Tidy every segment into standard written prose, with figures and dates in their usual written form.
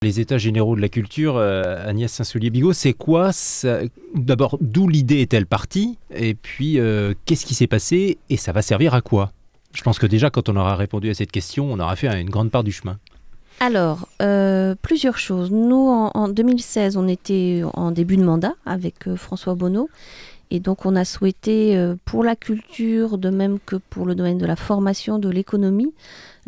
Les états généraux de la culture, Agnès Saint-Soulier-Bigot, c'est quoi ça? D'abord, d'où l'idée est-elle partie? Et puis, qu'est-ce qui s'est passé? Et ça va servir à quoi? Je pense que déjà, quand on aura répondu à cette question, on aura fait une grande part du chemin. Alors, plusieurs choses. Nous, en 2016, on était en début de mandat avec François Bonneau. Et donc, on a souhaité, pour la culture, de même que pour le domaine de la formation, de l'économie,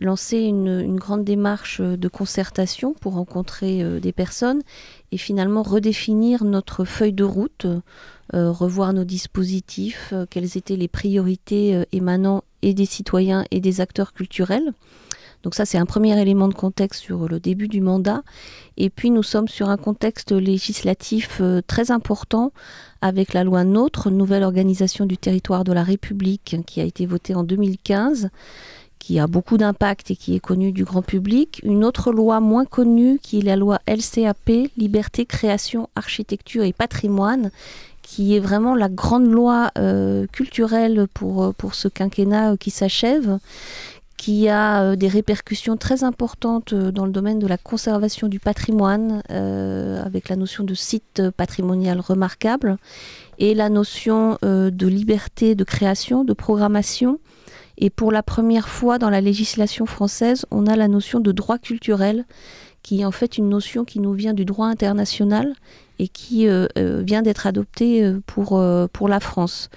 lancer une grande démarche de concertation pour rencontrer des personnes et finalement redéfinir notre feuille de route, revoir nos dispositifs, quelles étaient les priorités émanant et des citoyens et des acteurs culturels. Donc ça, c'est un premier élément de contexte sur le début du mandat. Et puis, nous sommes sur un contexte législatif très important avec la loi NOTRe, nouvelle organisation du territoire de la République, qui a été votée en 2015, qui a beaucoup d'impact et qui est connue du grand public. Une autre loi moins connue, qui est la loi LCAP, Liberté, Création, Architecture et Patrimoine, qui est vraiment la grande loi culturelle pour ce quinquennat qui s'achève, qui a des répercussions très importantes dans le domaine de la conservation du patrimoine, avec la notion de site patrimonial remarquable, et la notion de liberté de création, de programmation. Et pour la première fois dans la législation française, on a la notion de droit culturel, qui est en fait une notion qui nous vient du droit international et qui vient d'être adoptée pour la France.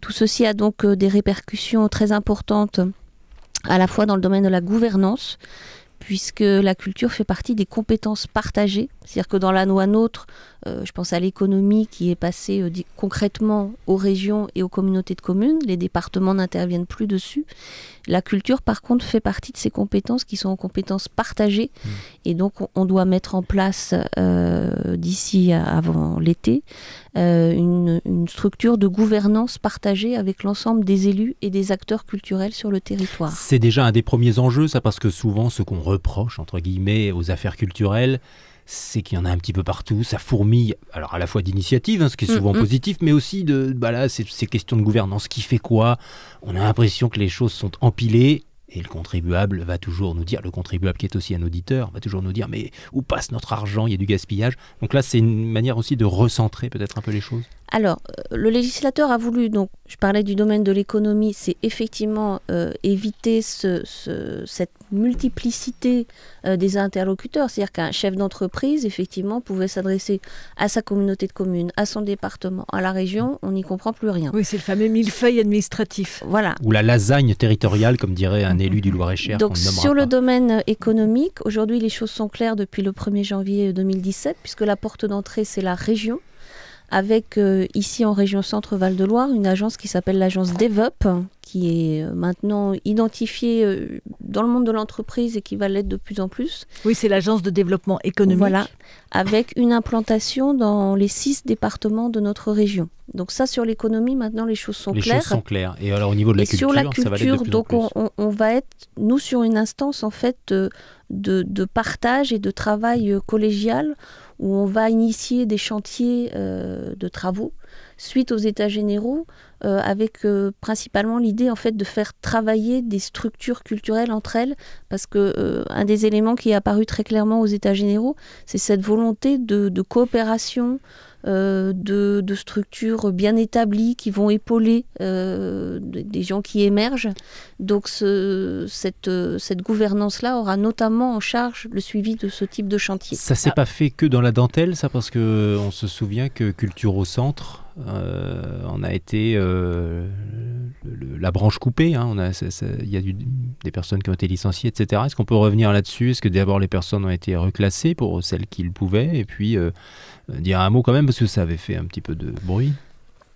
Tout ceci a donc des répercussions très importantes à la fois dans le domaine de la gouvernance, puisque la culture fait partie des compétences partagées. C'est-à-dire que dans la loi NOTRe, je pense à l'économie qui est passée concrètement aux régions et aux communautés de communes. Les départements n'interviennent plus dessus. La culture, par contre, fait partie de ces compétences qui sont en compétences partagées. Et donc, on doit mettre en place, d'ici avant l'été, une structure de gouvernance partagée avec l'ensemble des élus et des acteurs culturels sur le territoire. C'est déjà un des premiers enjeux, ça, parce que souvent, ce qu'on reproche, entre guillemets, aux affaires culturelles, c'est qu'il y en a un petit peu partout, ça fourmille, alors à la fois d'initiatives, ce qui est souvent positif, mais aussi de ces questions de gouvernance, qui fait quoi? On a l'impression que les choses sont empilées, et le contribuable va toujours nous dire, le contribuable qui est aussi un auditeur, va toujours nous dire, mais où passe notre argent? Il y a du gaspillage. Donc là, c'est une manière aussi de recentrer peut-être un peu les choses. Alors, le législateur a voulu, donc je parlais du domaine de l'économie, c'est effectivement éviter cette multiplicité des interlocuteurs. C'est-à-dire qu'un chef d'entreprise, effectivement, pouvait s'adresser à sa communauté de communes, à son département, à la région, on n'y comprend plus rien. Oui, c'est le fameux millefeuille administratif. Voilà. Ou la lasagne territoriale, comme dirait un élu du Loir-et-Cher. Donc sur le domaine économique, aujourd'hui les choses sont claires depuis le 1er janvier 2017, puisque la porte d'entrée c'est la région, avec ici en région Centre-Val de Loire une agence qui s'appelle l'agence DevUp, qui est maintenant identifiée dans le monde de l'entreprise et qui va l'être de plus en plus. Oui, c'est l'agence de développement économique. Voilà, avec une implantation dans les 6 départements de notre région. Donc ça, sur l'économie, maintenant, les choses sont claires. Les choses sont claires. Et alors, au niveau de la culture, sur la culture, ça va l'être de plus donc en plus. on va être, nous, sur une instance, en fait, de partage et de travail collégial, où on va initier des chantiers de travaux suite aux états généraux, avec principalement l'idée en fait de faire travailler des structures culturelles entre elles, parce que un des éléments qui est apparu très clairement aux états généraux, c'est cette volonté de coopération, de structures bien établies qui vont épauler des gens qui émergent. Donc cette gouvernance-là aura notamment en charge le suivi de ce type de chantier. Ça s'est pas fait que dans la dentelle, ça, parce qu'on se souvient que Culture au Centre on a été la branche coupée. Il y a des personnes qui ont été licenciées, etc. Est-ce qu'on peut revenir là-dessus? Est-ce que d'abord les personnes ont été reclassées pour celles qui le pouvaient? Et puis dire un mot quand même, parce que ça avait fait un petit peu de bruit.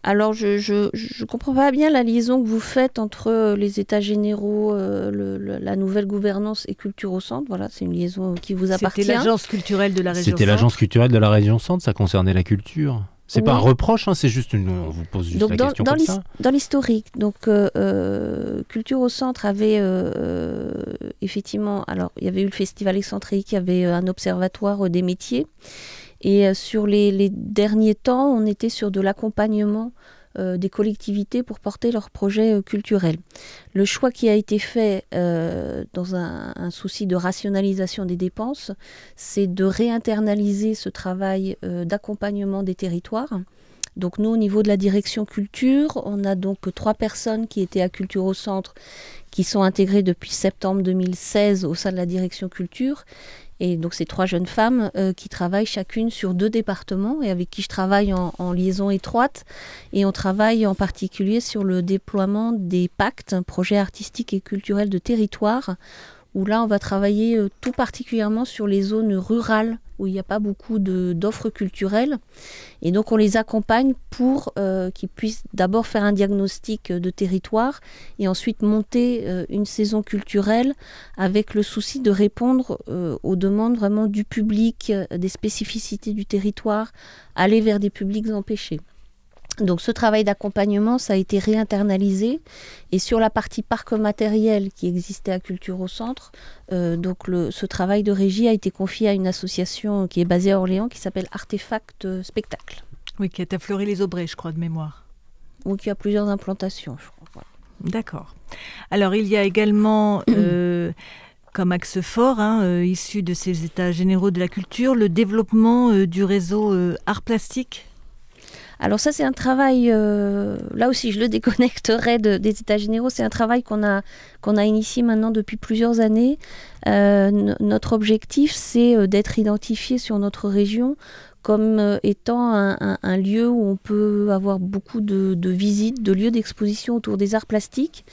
Alors, je comprends pas bien la liaison que vous faites entre les états généraux, la nouvelle gouvernance et Culture au Centre. Voilà, c'est une liaison qui vous appartient. C'était l'agence culturelle de la région Centre. C'était l'agence culturelle de la région Centre, ça concernait la culture. C'est pas un reproche, c'est juste on vous pose juste donc la question comme ça. Dans l'historique, donc Culture au Centre avait effectivement, alors il y avait eu le Festival excentrique, il y avait un observatoire des métiers, et sur les derniers temps, on était sur de l'accompagnement des collectivités pour porter leurs projets culturels. Le choix qui a été fait dans un souci de rationalisation des dépenses, c'est de réinternaliser ce travail d'accompagnement des territoires. Donc nous, au niveau de la direction culture, on a donc 3 personnes qui étaient à Culture au Centre, qui sont intégrées depuis septembre 2016 au sein de la direction culture. Et donc ces 3 jeunes femmes qui travaillent chacune sur 2 départements et avec qui je travaille en liaison étroite. Et on travaille en particulier sur le déploiement des pactes, projets artistiques et culturels de territoire, où là on va travailler tout particulièrement sur les zones rurales où il n'y a pas beaucoup d'offres culturelles. Et donc on les accompagne pour qu'ils puissent d'abord faire un diagnostic de territoire et ensuite monter une saison culturelle avec le souci de répondre aux demandes vraiment du public, des spécificités du territoire, aller vers des publics empêchés. Donc ce travail d'accompagnement, ça a été réinternalisé. Et sur la partie parc matériel qui existait à Culture au Centre, ce travail de régie a été confié à une association qui est basée à Orléans, qui s'appelle Artefact Spectacle. Oui, qui est à Fleury-les-Aubrais, je crois, de mémoire. Ou qui a plusieurs implantations, je crois. Voilà. D'accord. Alors il y a également... comme axe fort, issu de ces états généraux de la culture, le développement du réseau art plastique. Alors ça, c'est un travail, là aussi je le déconnecterai des états généraux, c'est un travail qu'on a initié maintenant depuis plusieurs années. Notre objectif, c'est d'être identifié sur notre région comme étant un lieu où on peut avoir beaucoup de visites, de lieux d'exposition autour des arts plastiques.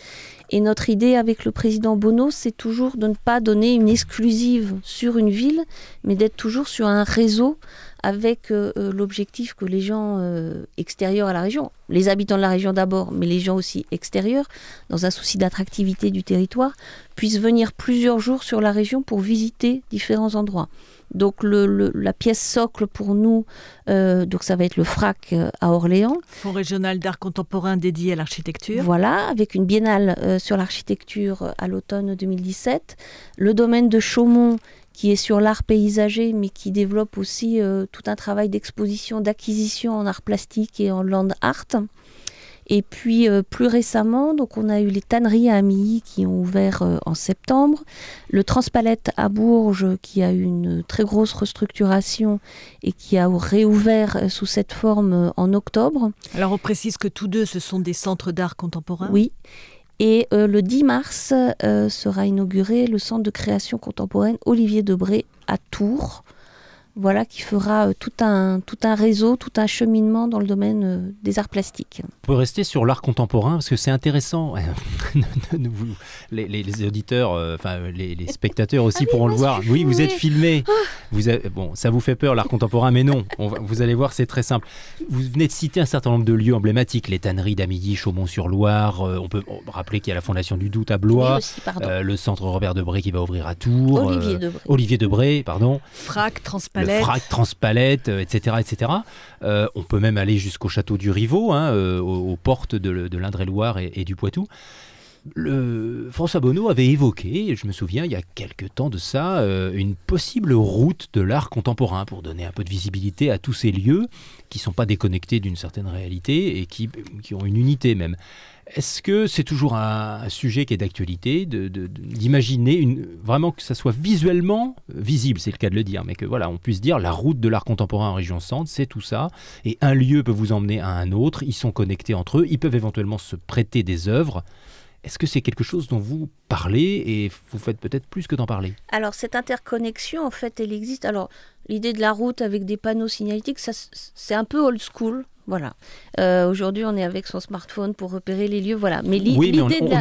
Et notre idée avec le président Bonneau, c'est toujours de ne pas donner une exclusive sur une ville, mais d'être toujours sur un réseau avec l'objectif que les gens extérieurs à la région, les habitants de la région d'abord, mais les gens aussi extérieurs, dans un souci d'attractivité du territoire, puissent venir plusieurs jours sur la région pour visiter différents endroits. Donc la pièce socle pour nous, donc ça va être le FRAC à Orléans. Fonds régional d'art contemporain dédié à l'architecture. Voilà, avec une biennale sur l'architecture à l'automne 2017. Le domaine de Chaumont, qui est sur l'art paysager, mais qui développe aussi tout un travail d'exposition, d'acquisition en art plastique et en land art. Et puis plus récemment, donc on a eu les tanneries à Amilly qui ont ouvert en septembre, le Transpalette à Bourges qui a eu une très grosse restructuration et qui a réouvert sous cette forme en octobre. Alors on précise que tous deux, ce sont des centres d'art contemporain. Oui. Et le 10 mars sera inauguré le centre de création contemporaine Olivier Debré à Tours. Voilà, qui fera tout un réseau, tout un cheminement dans le domaine des arts plastiques. On peut rester sur l'art contemporain parce que c'est intéressant. les auditeurs, les spectateurs aussi pourront le voir. Oui, vous êtes filmés. Bon, ça vous fait peur l'art contemporain, mais non. Vous allez voir, c'est très simple. Vous venez de citer un certain nombre de lieux emblématiques, les tanneries d'Amilly, Chaumont-sur-Loire. On peut rappeler qu'il y a la Fondation du Doute à Blois, oui aussi, le centre Robert Debré qui va ouvrir à Tours. Olivier Debré, pardon. FRAC, Transpalette. Le FRAC, Transpalette, etc. etc. On peut même aller jusqu'au château du Rivaux, aux portes de l'Indre-et-Loire et du Poitou. François Bonneau avait évoqué, je me souviens, il y a quelque temps de ça, une possible route de l'art contemporain pour donner un peu de visibilité à tous ces lieux qui ne sont pas déconnectés d'une certaine réalité et qui ont une unité même. Est-ce que c'est toujours un sujet qui est d'actualité, d'imaginer vraiment que ça soit visuellement visible, c'est le cas de le dire, mais que voilà, on puisse dire la route de l'art contemporain en région Centre, c'est tout ça, et un lieu peut vous emmener à un autre, ils sont connectés entre eux, ils peuvent éventuellement se prêter des œuvres. Est-ce que c'est quelque chose dont vous parlez et vous faites peut-être plus que d'en parler? Alors cette interconnexion, en fait, elle existe. Alors l'idée de la route avec des panneaux signalétiques, ça, c'est un peu old school. Voilà. Aujourd'hui, on est avec son smartphone pour repérer les lieux. Voilà. Mais on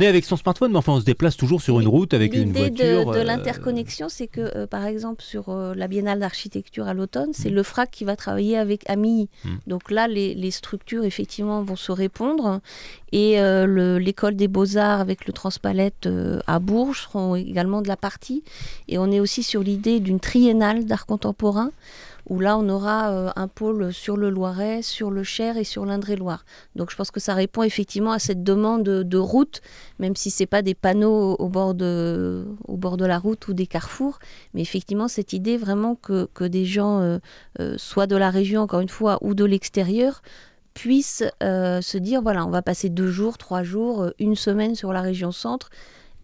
est avec son smartphone, mais enfin, on se déplace toujours sur une route avec une voiture. L'idée de l'interconnexion, c'est que, par exemple, sur la Biennale d'architecture à l'automne, c'est le FRAC qui va travailler avec Amilly. Donc là, les structures, effectivement, vont se répondre. Et l'école des Beaux-Arts avec le Transpalette à Bourges seront également de la partie. Et on est aussi sur l'idée d'une triennale d'art contemporain, où là, on aura un pôle sur le Loiret, sur le Cher et sur l'Indre-et-Loire. Donc, je pense que ça répond effectivement à cette demande de route, même si ce n'est pas des panneaux au bord de la route ou des carrefours. Mais effectivement, cette idée vraiment que des gens, soit de la région, encore une fois, ou de l'extérieur, puissent se dire, voilà, on va passer 2 jours, 3 jours, 1 semaine sur la région centre,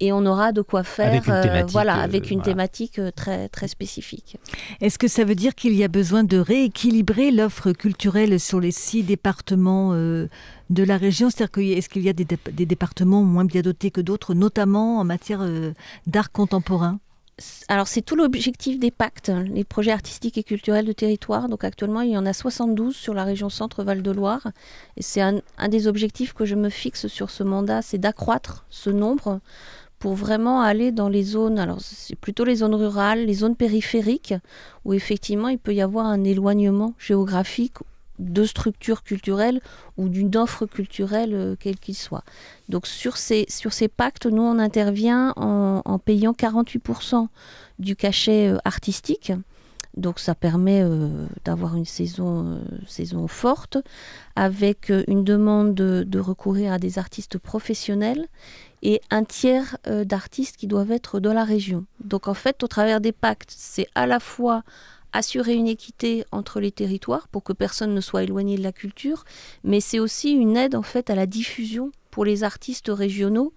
et on aura de quoi faire avec une thématique, avec une thématique très, très spécifique. Est-ce que ça veut dire qu'il y a besoin de rééquilibrer l'offre culturelle sur les 6 départements de la région ? C'est-à-dire est-ce qu'il y a des départements moins bien dotés que d'autres, notamment en matière d'art contemporain ? Alors, c'est tout l'objectif des pactes, les projets artistiques et culturels de territoire. Donc, actuellement, il y en a 72 sur la région Centre-Val de Loire. Et c'est un des objectifs que je me fixe sur ce mandat, c'est d'accroître ce nombre pour vraiment aller dans les zones, alors c'est plutôt les zones rurales, les zones périphériques, où effectivement il peut y avoir un éloignement géographique de structures culturelles ou d'une offre culturelle quelle qu'il soit. Donc sur ces pactes, nous on intervient en payant 48% du cachet artistique. Donc ça permet d'avoir une saison forte, avec une demande de recourir à des artistes professionnels et un tiers d'artistes qui doivent être de la région. Donc en fait, au travers des pactes, c'est à la fois assurer une équité entre les territoires pour que personne ne soit éloigné de la culture, mais c'est aussi une aide en fait à la diffusion pour les artistes régionaux.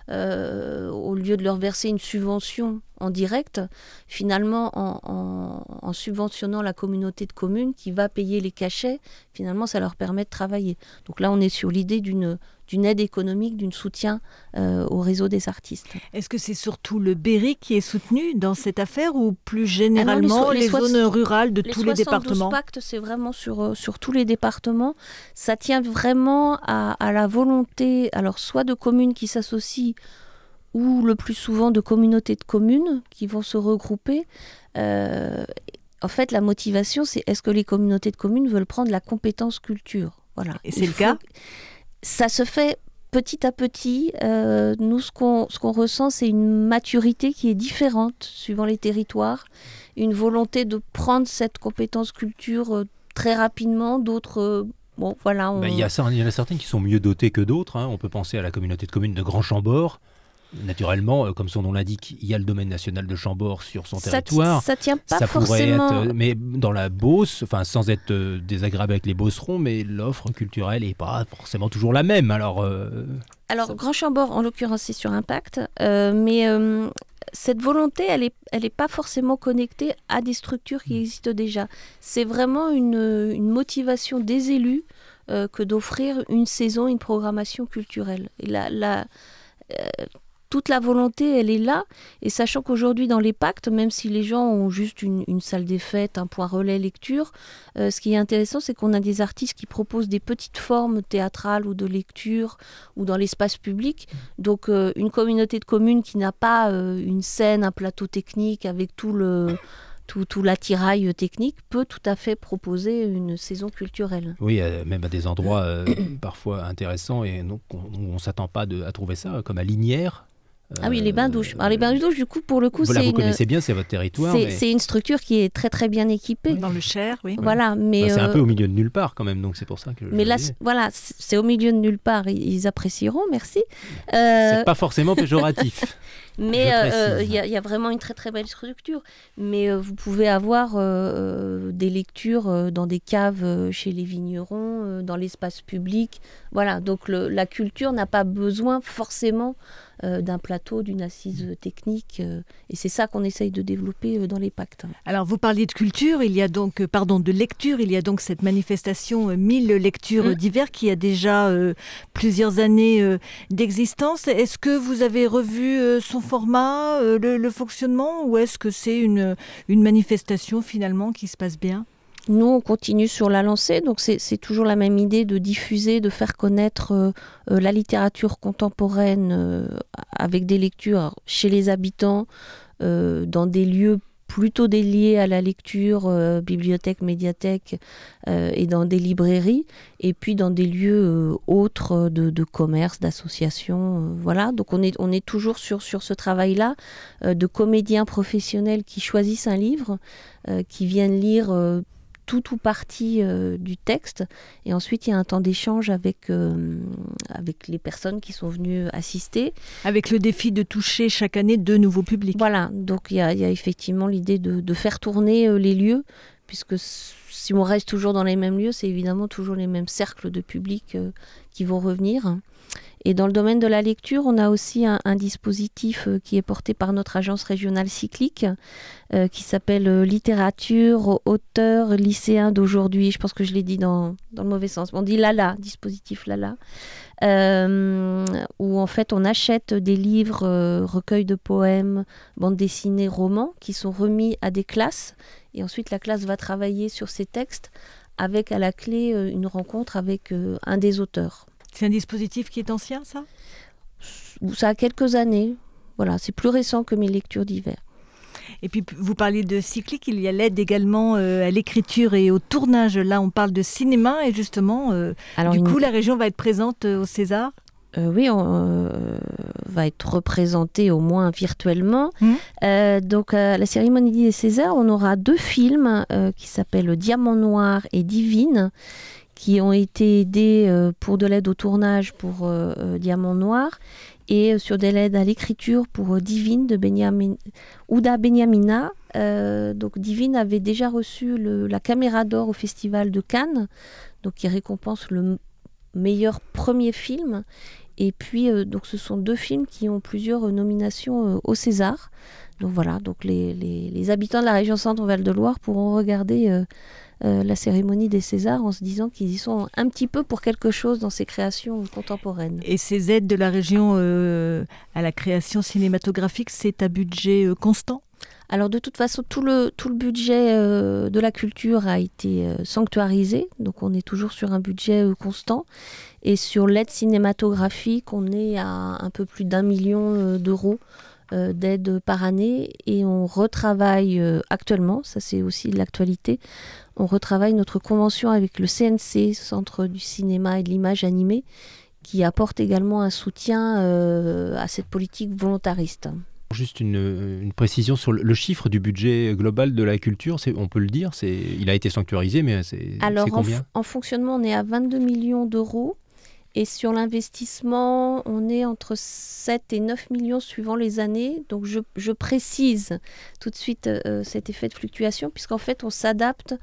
Au lieu de leur verser une subvention en direct, finalement en subventionnant la communauté de communes qui va payer les cachets, finalement ça leur permet de travailler. Donc là on est sur l'idée d'une aide économique, d'un soutien au réseau des artistes. Est-ce que c'est surtout le Berry qui est soutenu dans cette affaire ou plus généralement les zones rurales de tous les départements ? Les 72 pactes, c'est vraiment sur tous les départements. Ça tient vraiment à la volonté, alors soit de communes qui s'associent ou le plus souvent de communautés de communes qui vont se regrouper. En fait, la motivation, c'est est-ce que les communautés de communes veulent prendre la compétence culture ? Voilà. Et c'est le cas ? Ça se fait petit à petit. Nous, ce qu'on ressent, c'est une maturité qui est différente suivant les territoires, une volonté de prendre cette compétence culture très rapidement, d'autres... bon, voilà. Il y en a certaines qui sont mieux dotées que d'autres. On peut penser à la communauté de communes de Grand Chambord. Naturellement, comme son nom l'indique, il y a le domaine national de Chambord sur son territoire. Ça tient pas ça forcément... pourrait être, mais dans la Beauce, sans être désagréable avec les Beaucerons, mais l'offre culturelle n'est pas forcément toujours la même. Alors, Grand Chambord, en l'occurrence, c'est sur Impact, mais cette volonté, elle est pas forcément connectée à des structures qui existent déjà. C'est vraiment une motivation des élus que d'offrir une saison, une programmation culturelle. Et toute la volonté, elle est là. Et sachant qu'aujourd'hui, dans les pactes, même si les gens ont juste une salle des fêtes, un point relais lecture, ce qui est intéressant, c'est qu'on a des artistes qui proposent des petites formes théâtrales ou de lecture ou dans l'espace public. Donc, une communauté de communes qui n'a pas une scène, un plateau technique avec tout l'attirail technique peut tout à fait proposer une saison culturelle. Oui, même à des endroits parfois intéressants et donc on ne s'attend pas à trouver ça, comme à Lignières. Ah oui, les bains-douches. Alors les bains-douches, du coup, pour le coup, vous connaissez bien, c'est votre territoire. C'est une structure qui est très très bien équipée. Dans le Cher, oui. Voilà, mais c'est un peu au milieu de nulle part quand même, donc c'est pour ça que. Mais là, voilà, c'est au milieu de nulle part. Ils apprécieront, merci. C'est pas forcément péjoratif. Mais il y a vraiment une très très belle structure. Mais vous pouvez avoir des lectures dans des caves chez les vignerons, dans l'espace public. Voilà, donc la culture n'a pas besoin forcément d'un plateau, d'une assise technique. Et c'est ça qu'on essaye de développer dans les pactes. Alors, vous parliez de culture, de lecture. Il y a donc cette manifestation 1000 lectures d'hiver qui a déjà plusieurs années d'existence. Est-ce que vous avez revu son format, le fonctionnement, ou est-ce que c'est une manifestation finalement qui se passe bien ? Nous, on continue sur la lancée, donc c'est toujours la même idée de diffuser, de faire connaître la littérature contemporaine avec des lectures chez les habitants, dans des lieux plutôt déliés à la lecture, bibliothèques, médiathèques, et dans des librairies, et puis dans des lieux autres de commerce, d'associations. Voilà, donc on est toujours sur ce travail-là, de comédiens professionnels qui choisissent un livre, qui viennent lire tout ou partie du texte, et ensuite il y a un temps d'échange avec les personnes qui sont venues assister. Avec le défi de toucher chaque année de nouveaux publics. Voilà, donc il y a effectivement l'idée de faire tourner les lieux, puisque si on reste toujours dans les mêmes lieux, c'est évidemment toujours les mêmes cercles de public qui vont revenir. Et dans le domaine de la lecture, on a aussi un dispositif qui est porté par notre agence régionale cyclique, qui s'appelle Littérature, auteurs, lycéens d'aujourd'hui. Je pense que je l'ai dit dans le mauvais sens. On dit Lala, dispositif Lala, où en fait on achète des livres, recueils de poèmes, bandes dessinées, romans, qui sont remis à des classes. Et ensuite la classe va travailler sur ces textes avec à la clé une rencontre avec un des auteurs. C'est un dispositif qui est ancien, ça ? Ça a quelques années. Voilà, c'est plus récent que mes lectures d'hiver. Et puis, vous parliez de cyclique, il y a l'aide également à l'écriture et au tournage. Là, on parle de cinéma et justement, la région va être présente au César. Oui, on va être représenté au moins virtuellement. Donc, à la cérémonie des Césars, on aura 2 films qui s'appellent Diamant Noir et Divine, qui ont été aidés pour de l'aide au tournage pour Diamant Noir et sur de l'aide à l'écriture pour Divine de Ouda Benyamina. Donc Divine avait déjà reçu la Caméra d'Or au Festival de Cannes, donc qui récompense le meilleur premier film. Et puis donc ce sont 2 films qui ont plusieurs nominations au César. Donc voilà, donc les habitants de la région Centre-Val de Loire pourront regarder la cérémonie des Césars en se disant qu'ils y sont un petit peu pour quelque chose dans ces créations contemporaines. Et ces aides de la région à la création cinématographique, c'est à budget constant ? Alors de toute façon, tout le budget de la culture a été sanctuarisé, donc on est toujours sur un budget constant. Et sur l'aide cinématographique, on est à un peu plus d'1 million d'euros d'aide par année, et on retravaille actuellement, ça c'est aussi de l'actualité, on retravaille notre convention avec le CNC, Centre du cinéma et de l'image animée, qui apporte également un soutien à cette politique volontariste. Juste une précision sur le chiffre du budget global de la culture, on peut le dire, il a été sanctuarisé, mais c'est combien ? En fonctionnement, on est à 22 millions d'euros. Et sur l'investissement, on est entre 7 et 9 millions suivant les années. Donc je précise tout de suite cet effet de fluctuation, puisqu'en fait on s'adapte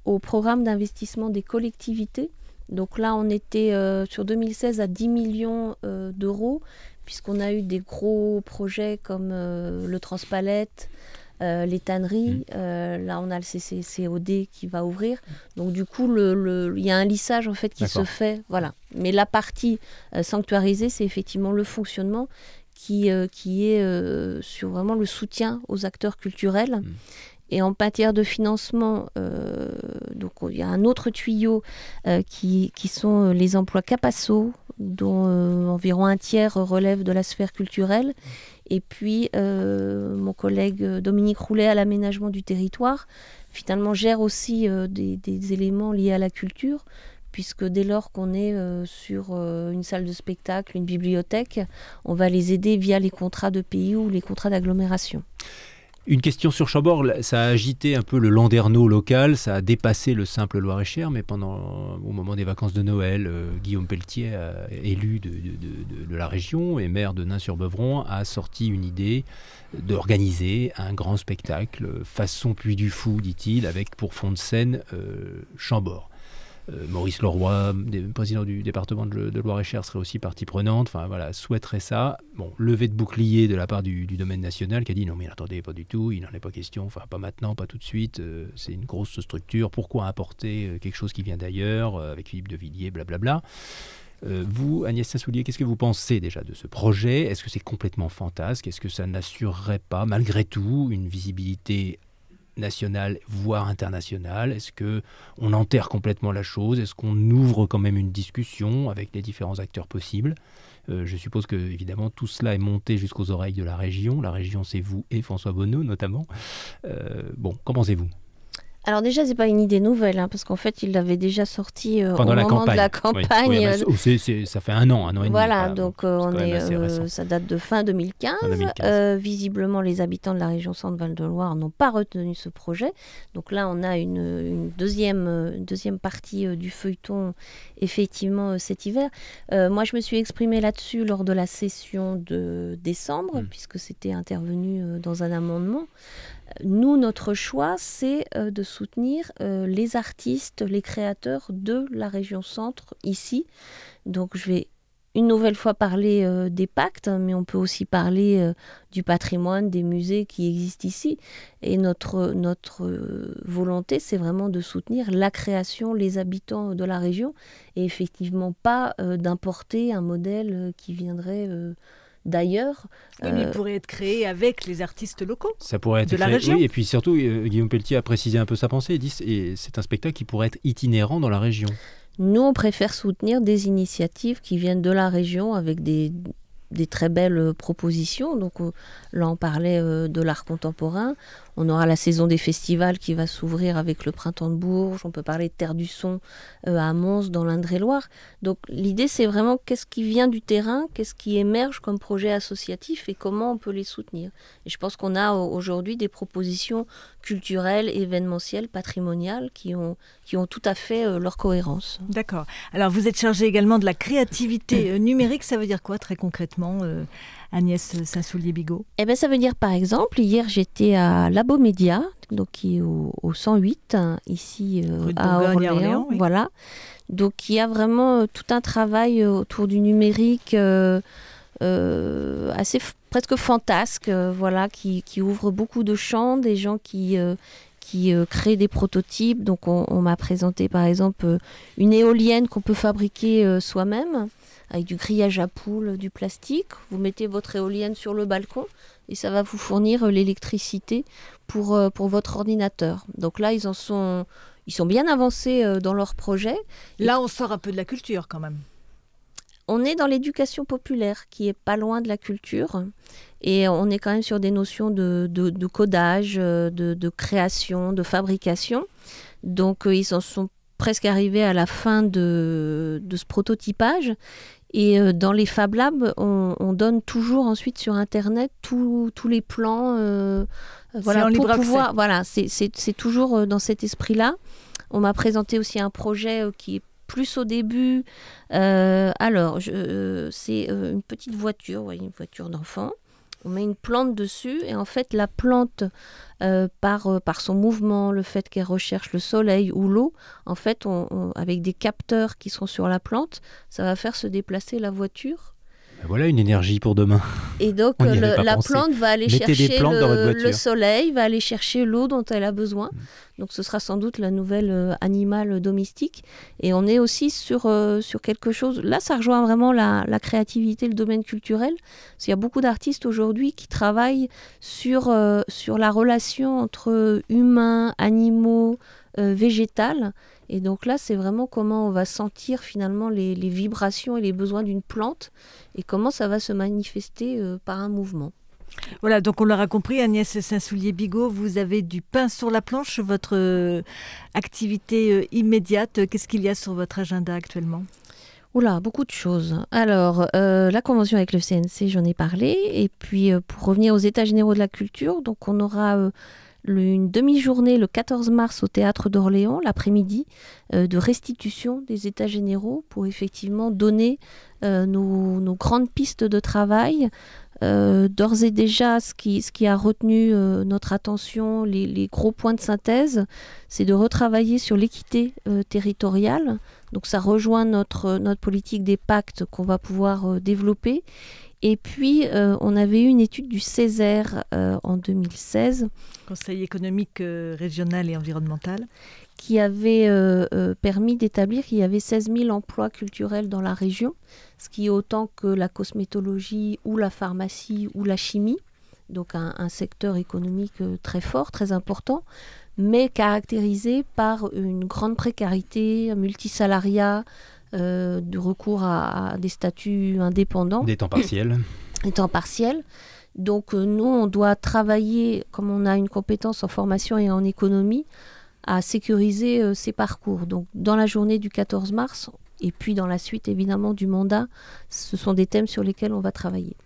au programme d'investissement des collectivités. Donc là on était sur 2016 à 10 millions d'euros, puisqu'on a eu des gros projets comme le Transpalette, les tanneries, là on a le CCOD qui va ouvrir, donc du coup il y a un lissage en fait qui se fait, voilà. Mais la partie sanctuarisée, c'est effectivement le fonctionnement qui est sur vraiment le soutien aux acteurs culturels. Et en matière de financement, donc il y a un autre tuyau qui sont les emplois Capasso, dont environ un tiers relève de la sphère culturelle. Et puis, mon collègue Dominique Roulet à l'aménagement du territoire, finalement, gère aussi des éléments liés à la culture, puisque dès lors qu'on est sur une salle de spectacle, une bibliothèque, on va les aider via les contrats de pays ou les contrats d'agglomération. Une question sur Chambord, ça a agité un peu le landerneau local, ça a dépassé le simple Loir-et-Cher, mais au moment des vacances de Noël, Guillaume Pelletier, élu de la région et maire de Nain-sur-Beuvron, a sorti une idée d'organiser un grand spectacle façon Puy du Fou, dit-il, avec pour fond de scène Chambord. Maurice Leroy, président du département de Loir-et-Cher, serait aussi partie prenante, enfin voilà, souhaiterait ça. Bon, levée de bouclier de la part du domaine national qui a dit non mais attendez, pas du tout, il n'en est pas question, enfin pas maintenant, pas tout de suite, c'est une grosse structure, pourquoi importer quelque chose qui vient d'ailleurs, avec Philippe de Villiers, blablabla. Vous, Agnès Saint-Soulier, qu'est-ce que vous pensez déjà de ce projet ? Est-ce que c'est complètement fantasque ? Est-ce que ça n'assurerait pas, malgré tout, une visibilité nationale, voire internationale ? Est-ce qu'on enterre complètement la chose ? Est-ce qu'on ouvre quand même une discussion avec les différents acteurs possibles ? Je suppose que, évidemment, tout cela est monté jusqu'aux oreilles de la région. La région, c'est vous et François Bonneau, notamment. Bon, qu'en pensez-vous ? Alors déjà, c'est pas une idée nouvelle, parce qu'en fait, il l'avait déjà sorti pendant au moment de la campagne. Oui, ça fait un an et demi. Voilà, donc ça date de fin 2015. Visiblement, les habitants de la région Centre-Val-de-Loire n'ont pas retenu ce projet. Donc là, on a une deuxième partie du feuilleton, effectivement, cet hiver. Moi, je me suis exprimée là-dessus lors de la session de décembre, puisque c'était intervenu dans un amendement. Nous, notre choix, c'est de soutenir les artistes, les créateurs de la région centre ici. Donc je vais une nouvelle fois parler des pactes, mais on peut aussi parler du patrimoine, des musées qui existent ici. Et notre volonté, c'est vraiment de soutenir la création, les habitants de la région, et effectivement pas d'importer un modèle qui viendrait d'ailleurs. Oui, mais il pourrait être créé avec les artistes locaux. Ça pourrait être de la région. Oui, et puis surtout, Guillaume Pelletier a précisé un peu sa pensée. Il dit et c'est un spectacle qui pourrait être itinérant dans la région. Nous, on préfère soutenir des initiatives qui viennent de la région avec des très belles propositions. Donc là, on parlait de l'art contemporain. On aura la saison des festivals qui va s'ouvrir avec le Printemps de Bourges. On peut parler de Terre du Son à Mons, dans l'Indre-et-Loire. Donc l'idée, c'est vraiment qu'est-ce qui vient du terrain, qu'est-ce qui émerge comme projet associatif et comment on peut les soutenir. Et je pense qu'on a aujourd'hui des propositions culturelles, événementielles, patrimoniales qui ont tout à fait leur cohérence. D'accord. Alors vous êtes chargée également de la créativité numérique. Ça veut dire quoi très concrètement Agnès Saint-Soulier-Bigot? Eh bien, ça veut dire, par exemple, hier, j'étais à Labomédia, donc qui est au 108, ici à Orléans. Oui. Voilà. Donc, il y a vraiment tout un travail autour du numérique assez presque fantasque, voilà, qui ouvre beaucoup de champs, des gens qui créent des prototypes. Donc, on m'a présenté, par exemple, une éolienne qu'on peut fabriquer soi-même, avec du grillage à poules, du plastique. Vous mettez votre éolienne sur le balcon et ça va vous fournir l'électricité pour votre ordinateur. Donc là, ils sont bien avancés dans leur projet. Là, on sort un peu de la culture quand même. On est dans l'éducation populaire qui est pas loin de la culture et on est quand même sur des notions de codage, de création, de fabrication. Donc ils en sont presque arrivés à la fin de ce prototypage. Et dans les Fab Labs, on donne toujours ensuite sur Internet tous les plans. Voilà, en libre pour pouvoir, accès. voilà, c'est toujours dans cet esprit-là. On m'a présenté aussi un projet qui est plus au début. C'est une petite voiture, une voiture d'enfant. On met une plante dessus et en fait la plante, par son mouvement, le fait qu'elle recherche le soleil ou l'eau, en fait avec des capteurs qui sont sur la plante, ça va faire se déplacer la voiture. Voilà une énergie pour demain. Et donc la plante va aller chercher le soleil, va aller chercher l'eau dont elle a besoin. Donc ce sera sans doute la nouvelle animal domestique. Et on est aussi sur quelque chose... Là, ça rejoint vraiment la créativité, le domaine culturel. Parce qu'il y a beaucoup d'artistes aujourd'hui qui travaillent sur la relation entre humains, animaux, végétal. Et donc là, c'est vraiment comment on va sentir finalement les vibrations et les besoins d'une plante et comment ça va se manifester par un mouvement. Voilà, donc on l'aura compris, Agnès Saint-Soulier-Bigot, vous avez du pain sur la planche, votre activité immédiate. Qu'est-ce qu'il y a sur votre agenda actuellement ? Oula, beaucoup de choses. Alors, la convention avec le CNC, j'en ai parlé. Et puis, pour revenir aux États généraux de la culture, donc on aura... une demi-journée le 14 mars au Théâtre d'Orléans, l'après-midi, de restitution des États généraux pour effectivement donner nos grandes pistes de travail. D'ores et déjà, ce qui a retenu notre attention, les gros points de synthèse, c'est de retravailler sur l'équité territoriale. Donc ça rejoint notre politique des pactes qu'on va pouvoir développer. Et puis, on avait eu une étude du Césaire en 2016. Conseil économique régional et environnemental. Qui avait permis d'établir qu'il y avait 16 000 emplois culturels dans la région, ce qui est autant que la cosmétologie ou la pharmacie ou la chimie. Donc un secteur économique très fort, très important, mais caractérisé par une grande précarité, un multisalariat, de recours à des statuts indépendants. Des temps partiels. Des temps partiels. Donc nous, on doit travailler, comme on a une compétence en formation et en économie, à sécuriser ces parcours. Donc dans la journée du 14 mars, et puis dans la suite évidemment du mandat, ce sont des thèmes sur lesquels on va travailler.